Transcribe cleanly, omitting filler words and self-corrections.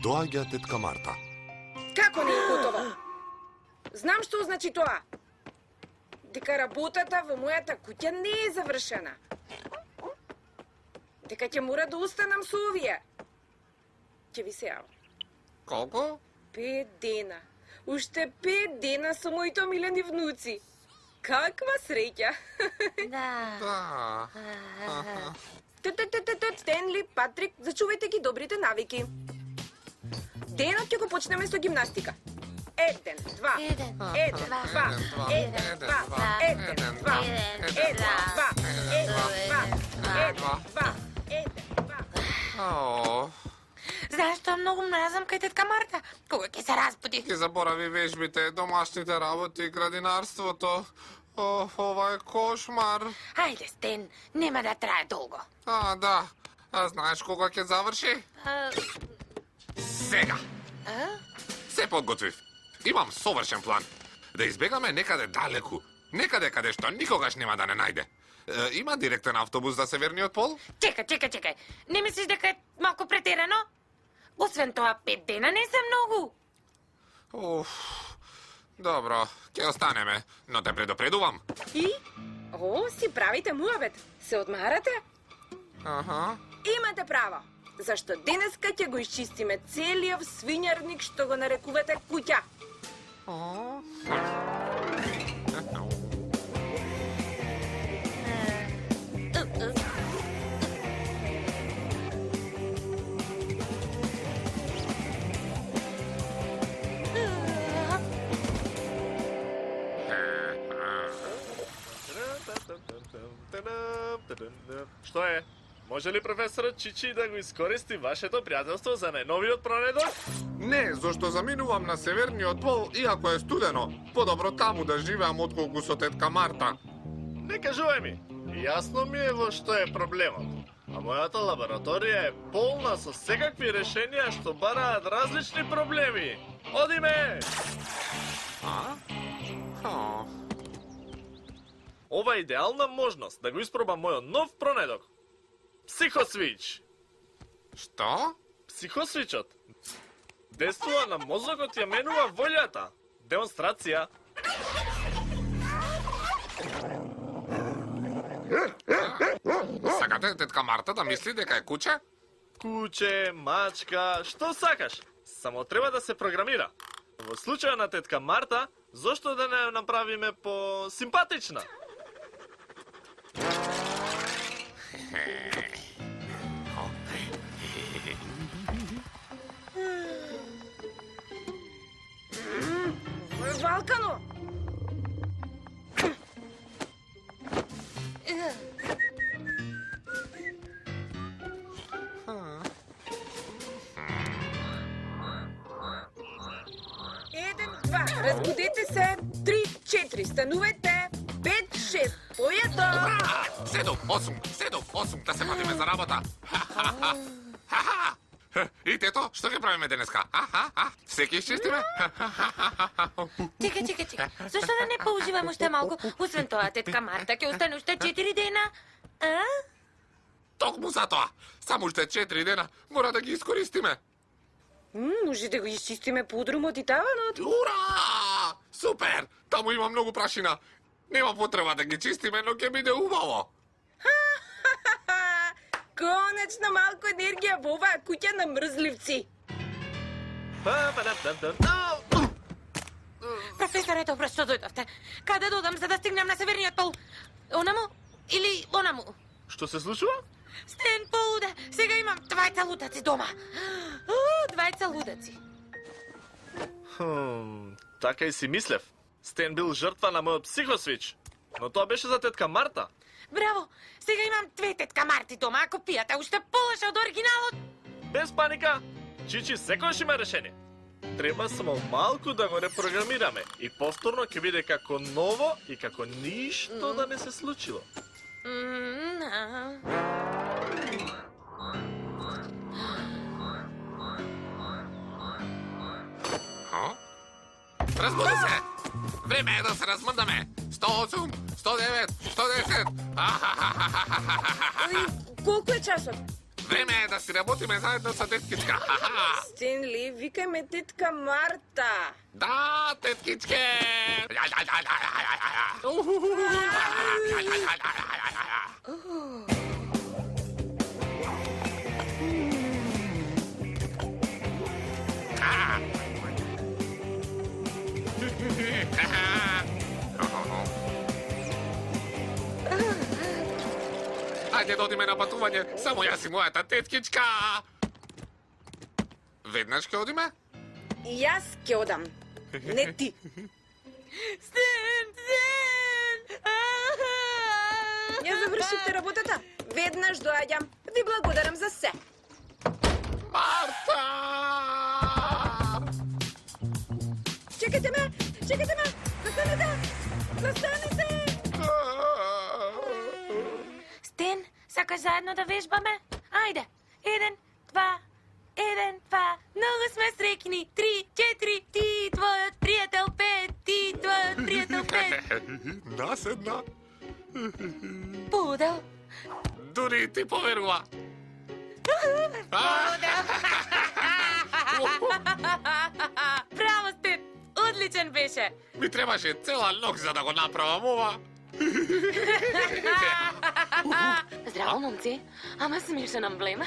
Доаѓа тетка Марта. Како не е готова? Знам што значи тоа. Дека работата во мојата куќа не е завршена. Дека ќе мора да останам со овие. Ќе ви се јавам. Колку? 5 дена. Уште 5 дена со моите омилени внуци. Каква среќа! Да. Стенли, Патрик, зачувајте ги добрите навики. Денот ќе го почнеме со гимнастика. 1, 2, 1, 2, 1, 2, 1, 2, 1, 2, 1, 2, 1, 2. О, Знаеш што многу мразам кај тетка Марта? Кога ќе се разбуди? ќе заборави вежбите, домашните работи, градинарството. О, ова е кошмар. Ајде, Стен, нема да трае долго. Да. А знаеш кога ќе заврши? Сега. Се подготвив. Имам совршен план. Да избегаме некаде далеку. Некаде каде што никогаш нема да не најде. Има директен автобус за Северниот пол? Чекај. Не мислиш дека е малку претерано? Освен тоа, 5 дена не се многу. Добро, ќе останеме, но те предупредувам. И? Си правите муабет. Се одмарате? Аха. Имате право. Зашто денеска ќе го исчистиме целиот свињарник што го нарекувате куќа. Што е? Може ли професорот Чичи да го искористи вашето пријателство за најновиот пронедок? Не, зашто заминувам на Северниот пол, иако е студено. Подобро таму да живеам отколку со тетка Марта. Не кажувај ми. Јасно ми е во што е проблемот. А мојата лабораторија е полна со секакви решенија што бараат различни проблеми. Одиме! Ова е идеална можност да го испробам мојот нов пронедок. Психосвич. Што? Психосвичот действува на мозокот ја менува волјата. Демонстрација. Сакате тетка Марта да мисли дека е куче? Куче, мачка, што сакаш? Само треба да се програмира. Во случајот на тетка Марта, зошто да не ја направиме по-симпатична? Валкано! Еден, два, разбудете се, 3, 4, станувате, 5, 6, појето! 7, 8, да се патиме за работа. И тето, што ќе правиме денеска? Секи изчистиме? Чекај. Зашто да не поуживам уште малку? Освен тоа, тетка Марта ќе остане уште 4 дена. Токму за тоа. Само уште 4 дена мора да ги искористиме. Може да го изчистиме подрумот и таванот? Ура! Супер! Таму има многу прашина. Нема потреба да ги чистиме, но ќе биде убаво. Конечно малку енергија во оваа куќа на мрзливци. Професоре, добро што дојдовте. Каде додам за да стигнем на Северниот пол? Онаму или онаму? Што се случува? Стен полуде, сега имам 2 лудаци дома. 2 лудаци. Така и си мислев. Стен бил жртва на мојот психосвич. Но тоа беше за тетка Марта. Браво! Сега имам 2 тетка Марти дома, а копијата уште полоша од оригиналот. Без паника. Чичи секојаш има решение. Треба само малку да го репрограмираме и повторно ќе биде како ново и како ништо да не се случило. Разбуди се! Време е да се размрдаме! 108, 109, 110! Колку е часот? Време е да си работиме заедно со теткичка. Ха-ха. Стенли, викај ме тетка Марта. Да, теткичке! Ајде да одиме на патување, само јас и мојата теткичка. Веднаш ќе одиме? Јас ќе одам, не ти. Стен! Ја завршивте работата? Веднаш доаѓам. Ви благодарам за се. Марта! Чекайте ме! Застанете! Застанете! Стен, сакаш заедно да вежбаме? Ајде, 1, 2, 1, 2, многу сме среќни, 3, 4, ти, твојот пријател 5, ти, твојот пријател 5. Нас една. Пудел. Дури и ти поверува. Браво, Стен, одличен беше. Ми требаше цела ног за да го направам ова. Здраво, момци. Ама смешен амблем.